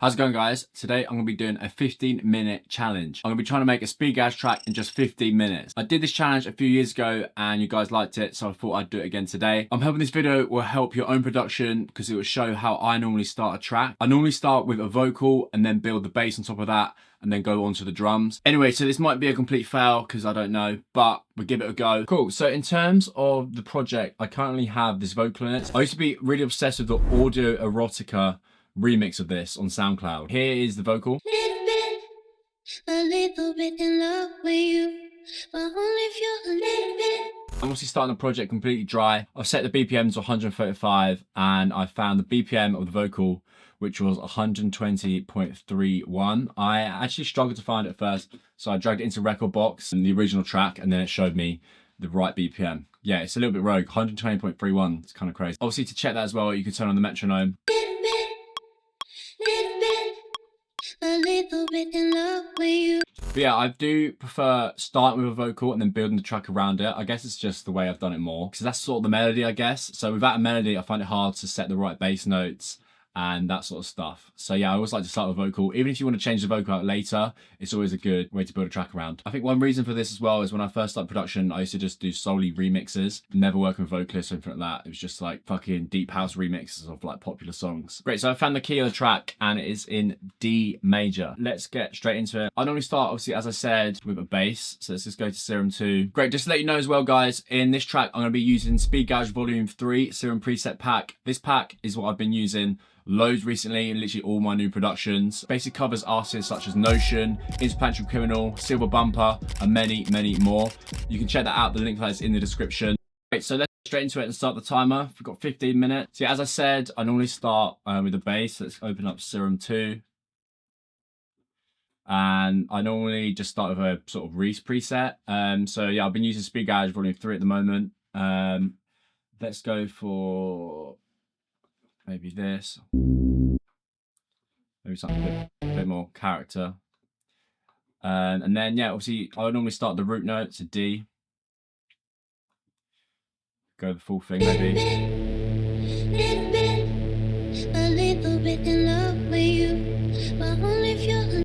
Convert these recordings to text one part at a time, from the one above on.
How's it going, guys? Today I'm going to be doing a 15-minute challenge. I'm going to be trying to make a speed garage track in just 15 minutes. I did this challenge a few years ago and you guys liked it, so I thought I'd do it again today. I'm hoping this video will help your own production because it will show how I normally start a track. I normally start with a vocal and then build the bass on top of that and then go on to the drums. Anyway, so this might be a complete fail because I don't know, but we'll give it a go. Cool, so in terms of the project, I currently have this vocal in it. I used to be really obsessed with the audio erotica remix of this on SoundCloud. Here is the vocal. A little bit in love with you, but only if you're a little bit. I'm obviously starting the project completely dry. I've set the BPM to 135 and I found the BPM of the vocal, which was 120.31. I actually struggled to find it at first, so I dragged it into Record Box and the original track, and then it showed me the right BPM. Yeah, it's a little bit rogue, 120.31. It's kind of crazy. Obviously, to check that as well, you can turn on the metronome. A little bit in love with you. But yeah, I do prefer starting with a vocal and then building the track around it. I guess it's just the way I've done it more, because that's sort of the melody, I guess. So without a melody, I find it hard to set the right bass notes and that sort of stuff. So yeah, I always like to start with vocal. Even if you want to change the vocal out later, it's always a good way to build a track around. I think one reason for this as well is when I first started production, I used to just do solely remixes, never working with vocalists or anything like that. It was just like fucking deep house remixes of like popular songs. Great, so I found the key of the track and it is in D major. Let's get straight into it. I normally start, obviously, as I said, with a bass. So let's just go to Serum 2. Great, just to let you know as well, guys, in this track, I'm going to be using Speed Garage Volume 3 Serum Preset pack. This pack is what I've been using loads recently in literally all my new productions. Basically covers artists such as Notion, Interplanetary Criminal, Silver Bumper, and many, many more. You can check that out. The link for that is in the description. Right, so let's get straight into it and start the timer. We've got 15 minutes. So yeah, as I said, I normally start with a bass. Let's open up Serum 2. And I normally just start with a sort of Reese preset. So yeah, I've been using Speed Garage Volume 3 at the moment. Let's go for maybe this. Maybe something a bit more character. And then, yeah, obviously, I would normally start the root note to D. Go the full thing, maybe. A little bit in love with you, but only if you're a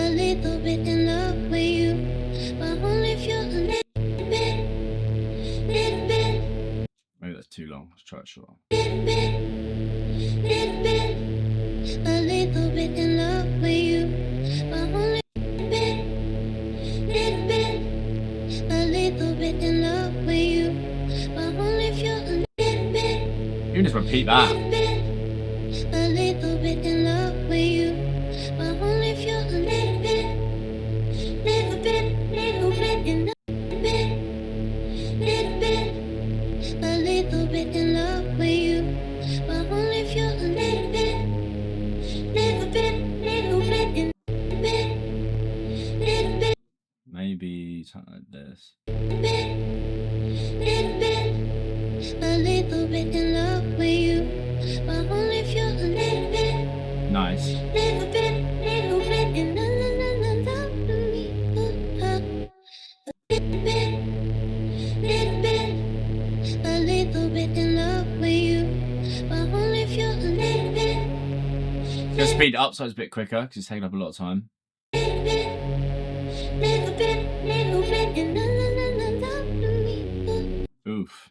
little bit in love with you, but only if you're a little bit. Maybe that's too long. Let's try it short. A little bit in love with you, but only a little bit in love with you, but only if you're a little bit. You can just repeat that. A little bit in love with you, but only if you're a little bit in love. A little bit in love with you, but only if you're a little bit in Maybe something like this. a little bit in love with you, but only if you're a little bit. Nice. Little bit in love with me. A little bit in love with you, but only if you're a little bit. Just speed it up so it's a bit quicker because it's taking up a lot of time. Little bit in love with me. Oof.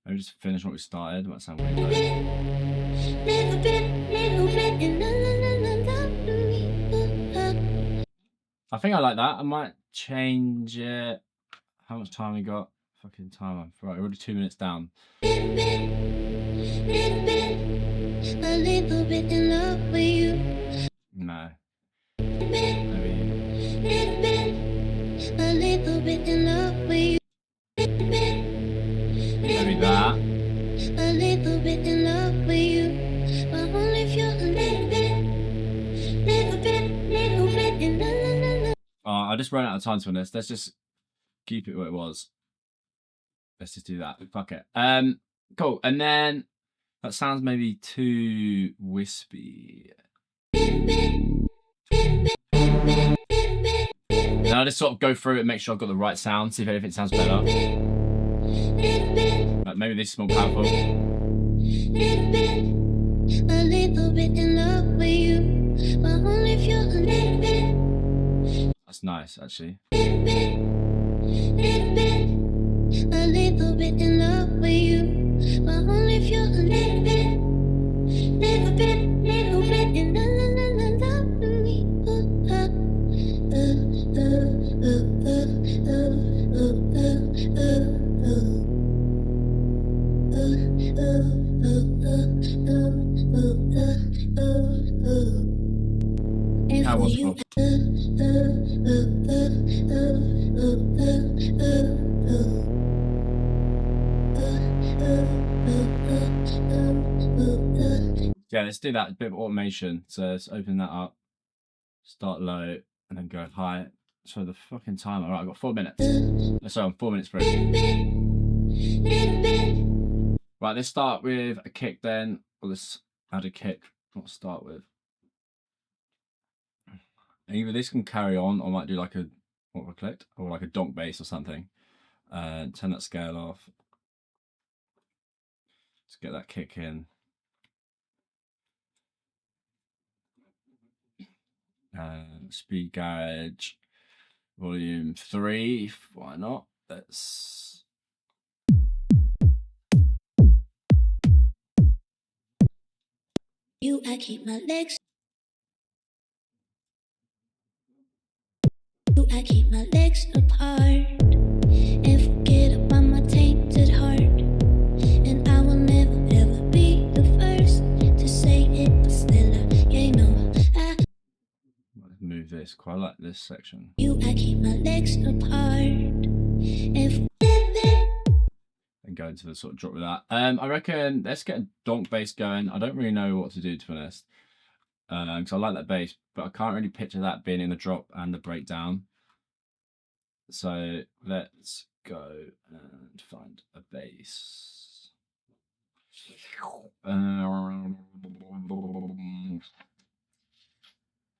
Maybe just finish what we started. Might sound weird though. Little bit in love with me. I think I like that. I might change it. How much time we got? Fucking timer. Right, we're already 2 minutes down. A little bit in love with you. No. A Maybe. little bit in love with you. Maybe that. A little bit in love with you, but only if you're a little bit in love. I just ran out of time to this. Let's just keep it where it was. Let's just do that. Fuck it. Cool. And then that sounds maybe too wispy. Then I just sort of go through it and make sure I've got the right sound, see if anything sounds better. Maybe this is more powerful. a little bit in love with you, but only if you're a little bit. That's nice, actually. Little bit, a little bit in love with you, but only if you're a little bit, little bit in love with me. That was cool. Yeah, let's do that. A bit of automation. So let's open that up, start low, and then go high. So the fucking timer. All right, I've got 4 minutes. Sorry, I'm 4 minutes through. Right, let's start with a kick then. Or let's add a kick. What to start with? Either this can carry on, or I might do like a what I clicked, or like a donk bass or something. Turn that scale off. Let's get that kick in. Speed gauge, volume 3. Why not? Let's. I keep my legs. I keep my legs apart and forget about my tainted heart. And I will never ever be the first to say it, but still Let's move this. Quite like this section. I keep my legs apart and go into the sort of drop with that. I reckon let's get a donk bass going. I don't really know what to do, to be honest, because I like that bass, but I can't really picture that being in the drop and the breakdown. So let's go and find a bass.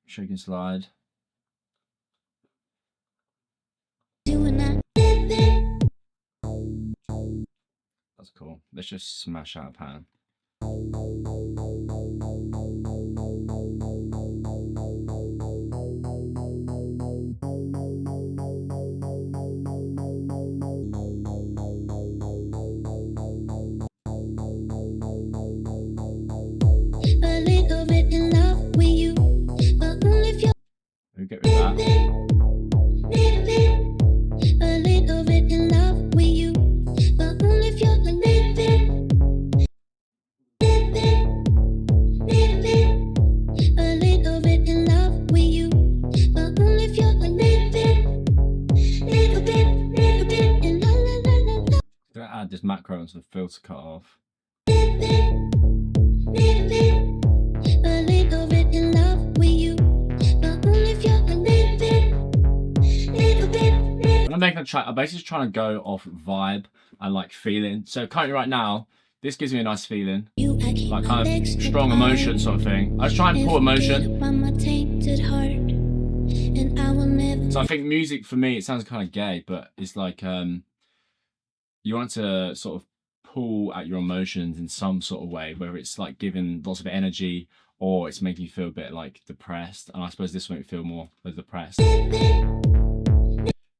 Shake and slide. That's cool. Let's just smash out a pan. a little bit in love with you, but only if you're We'll get rid of that. a little bit in love with you, but only if you're a little bit, a little bit in love with you, but only if you're a little bit in love. I'm gonna add this macro onto the filter cut off. A little bit in love with you, but only if you're a little bit. When I'm making a track, I'm basically trying to go off vibe and like feeling. So currently right now, this gives me a nice feeling, like kind of strong emotion sort of thing. I was trying to pull emotion. So I think music for me, it sounds kind of gay, but it's like you want to sort of pull at your emotions in some sort of way, whether it's like giving lots of energy or it's making you feel a bit like depressed. And I suppose this will make you feel more depressed.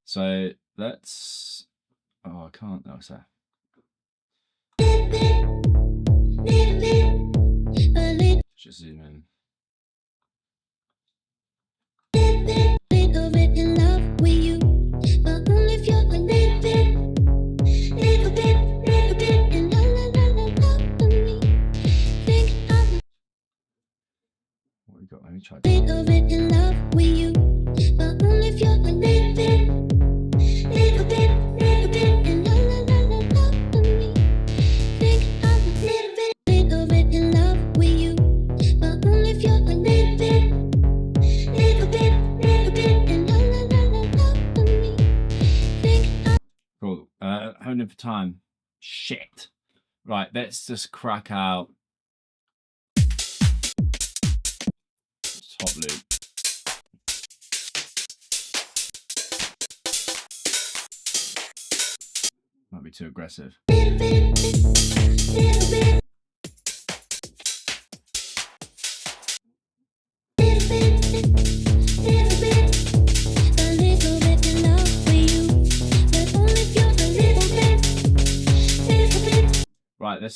So let's. Oh, I can't. No, sir. Just zoom in. Little bit in love with you, but only if you're a little bit, little bit in love with me. Think I'm What we got? Let me try. little bit in love with you, but only if you're a little bit, little bit in love with me. Think I'm a little bit in love with you, but only if you're a little bit, little bit in love with me. Think I'm Cool. Holding for time. Shit. Right, let's just crack out top loop. Might be too aggressive. little bit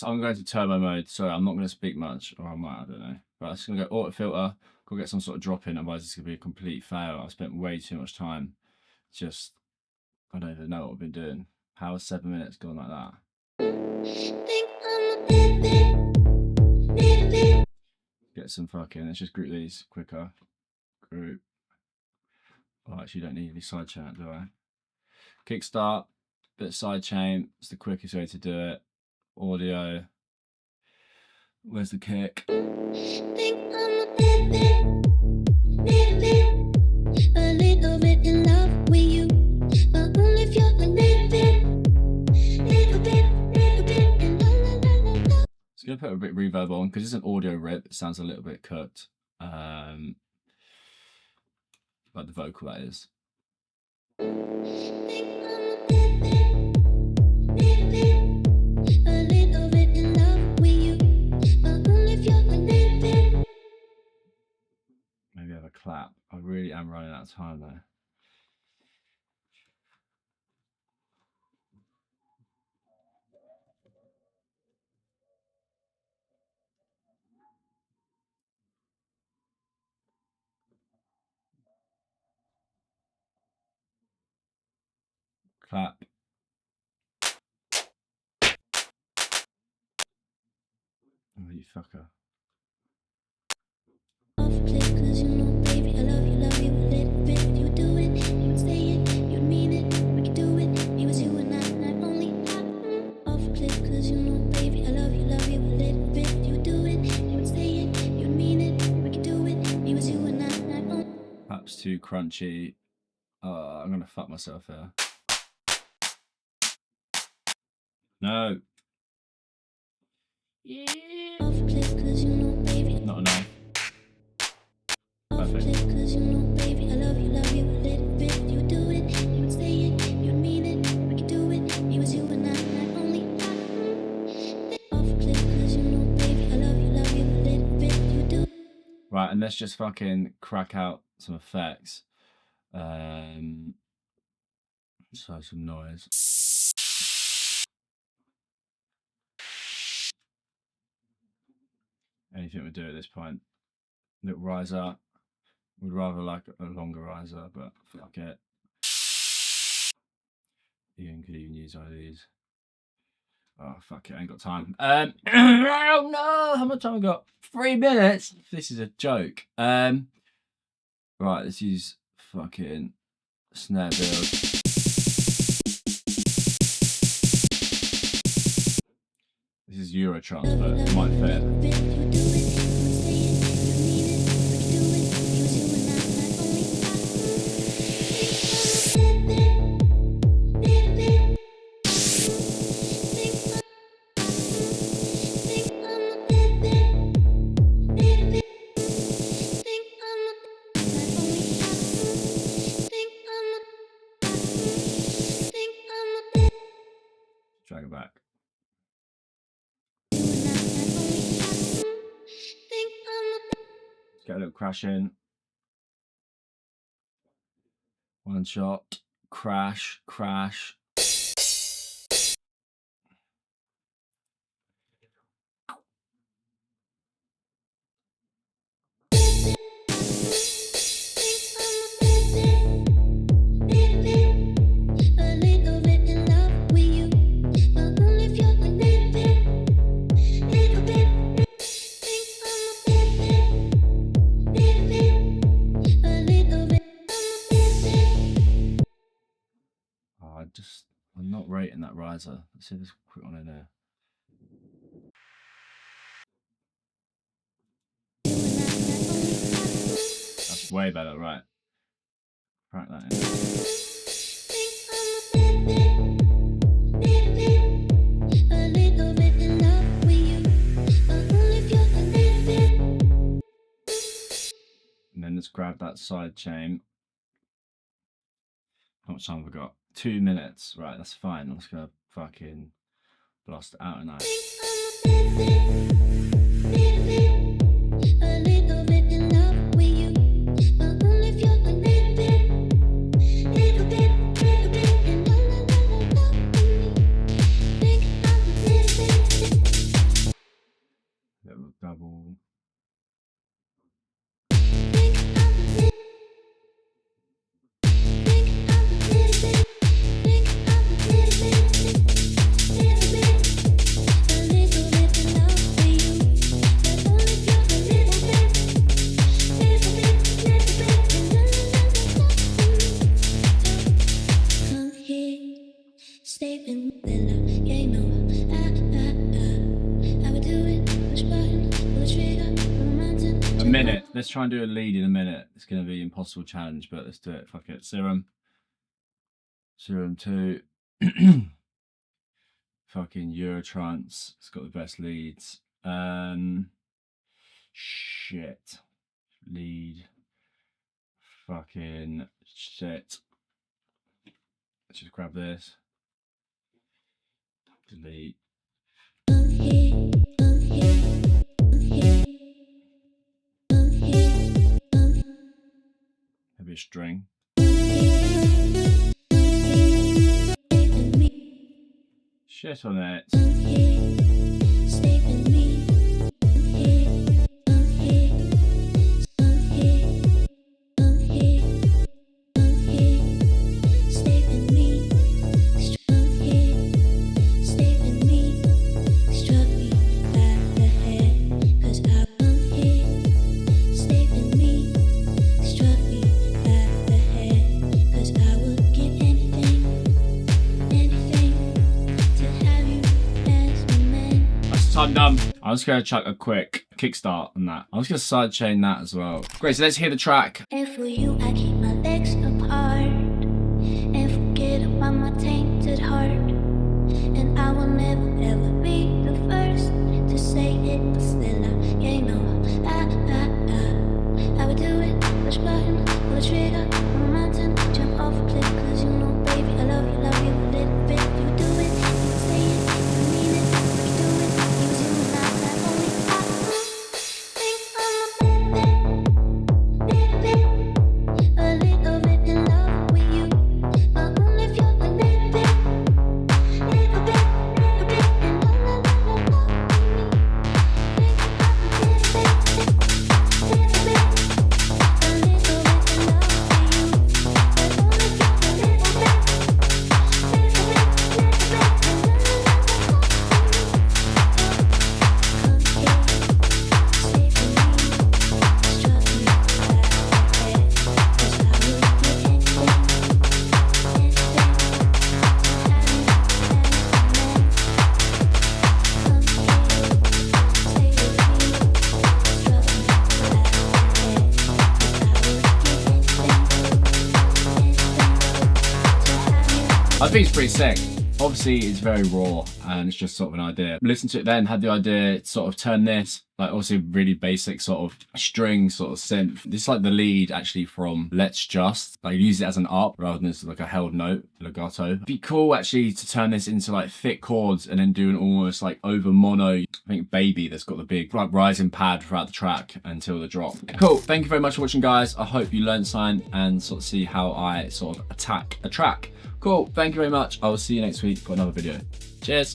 I'm going to turbo mode. Sorry, I'm not going to speak much, or I might, I don't know. But I'm just going to go auto filter, go get some sort of drop in, otherwise it's going to be a complete fail. I've spent way too much time just, I don't even know what I've been doing. How is 7 minutes gone like that? Get some fucking, let's just group these quicker. Group. Oh, actually, you don't need any sidechain, do I? Kickstart, bit of sidechain. It's the quickest way to do it. Audio. Where's the kick? A little bit in love with you, but only if you're a little bit in love. Just gonna put a bit of reverb on because it's an audio rip. It sounds a little bit cooked, like the vocal that is. A little bit in love with you, but only if you're a little bit. Maybe have a clap. I really am running out of time though. Clap. Oh, you fucker. Off click, 'cause you know, baby, I love you a little bit. You would do it, you would say it, you would mean it, we could do it. It was you and I, not only I. Off click, 'cause you know, baby, I love you a little bit. You would do it, you would say it, you would mean it, we could do it. It was you and I, not only. Perhaps too crunchy. I'm gonna fuck myself here. No. Off click, 'cause you know, baby. Not enough. Off Perfect. click, 'cause you know, baby, I love you a little bit. You would do it, you would say it, you would mean it, we could do it. It was you and I, not only I. Off click, 'cause you know, baby, I love you a little bit. You would do it. Right, and let's just fucking crack out some effects. So some noise. Anything we do at this point. Little riser. Would rather like a longer riser, but fuck it. Ian could even use one of these. Oh fuck it, I ain't got time. Oh no, how much time I got? 3 minutes. This is a joke. Right, let's use fucking snare build. This is Euro trance, but it might fit. Drag it back. Let's get a little crash in. One shot. Crash, crash. I'm not rating that riser. Let's see if there's a quick one in there. That's way better, right? Crack that in. And then let's grab that side chain. How much time have we got? 2 minutes. Right, that's fine. I'm just gonna fucking blast it out and out. sort of double. A minute. Let's try and do a lead in a minute. It's going to be an impossible challenge, but let's do it. Fuck it. Serum 2. Fucking Eurotrance. It's got the best leads. Shit. Lead. Fucking shit. Let's just grab this. Delete. Maybe a string. Shit on it. I'm done. I'm just going to chuck a quick kickstart on that. I'm just going to sidechain that as well. Great, so let's hear the track. And for you, I keep my legs apart and forget about my tainted heart. And I will never ever be the first to say it, but still you know, I would do it. Push button, pull a trigger, on a mountain, jump off a cliff, 'cause you know, baby, I love you a little bit. You would do it, you would say it, you would mean it, you would do it. I think it's pretty sick. Obviously, it's very raw and it's just sort of an idea. Listen to it then, had the idea to sort of turn this, like obviously really basic sort of string sort of synth. This is like the lead actually from Let's Just, like use it as an up rather than as like a held note, legato. It'd be cool actually to turn this into like thick chords and then do an almost like over mono, I think Baby, that's got the big like rising pad throughout the track until the drop. Cool, thank you very much for watching guys. I hope you learned something and sort of see how I sort of attack a track. Cool, thank you very much. I will see you next week for another video. Cheers.